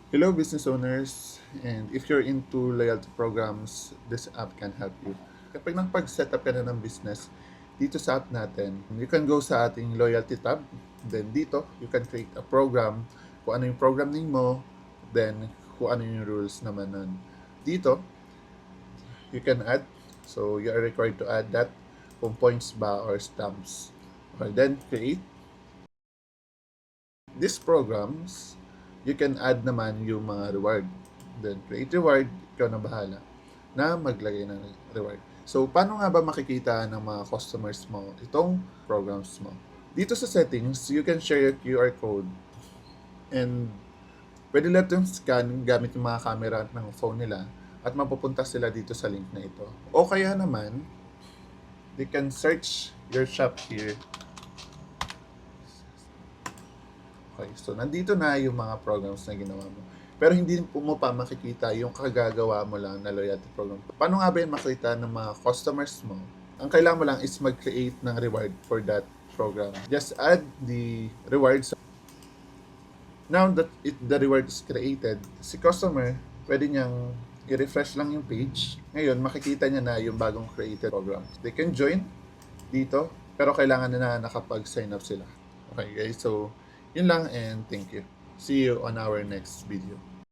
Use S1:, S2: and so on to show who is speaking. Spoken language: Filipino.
S1: Hello, business owners, and if you're into loyalty programs, this app can help you. Kapag nakapag-set up ka na ng business, dito sa app natin, you can go sa ating loyalty tab. Then dito, you can create a program, kung ano yung program name mo, then kung ano yung rules naman nun. Dito, you can add. So, you are required to add that kung points ba or stamps. Okay, then create. These programs, you can add naman yung mga reward. Then create reward, ikaw na bahala na maglagay ng reward. So, paano nga ba makikita ng mga customers mo itong programs mo? Dito sa settings, you can share your QR code and pwede lang itong scan gamit yung mga camera ng phone nila at mapupunta sila dito sa link na ito. O kaya naman, they can search your shop here. Okay, so nandito na yung mga programs na ginawa mo. Pero hindi mo pa makikita yung kagagawa mo lang na loyalty program. Paano nga ba yung makita ng mga customers mo? Ang kailangan mo lang is mag-create ng reward for that program. Just add the rewards. Now that the reward is created, si customer, pwede niyang i-refresh lang yung page. Ngayon, makikita niya na yung bagong created program. They can join dito, pero kailangan na nakapag-sign up sila. Okay guys, so yun lang and thank you. See you on our next video.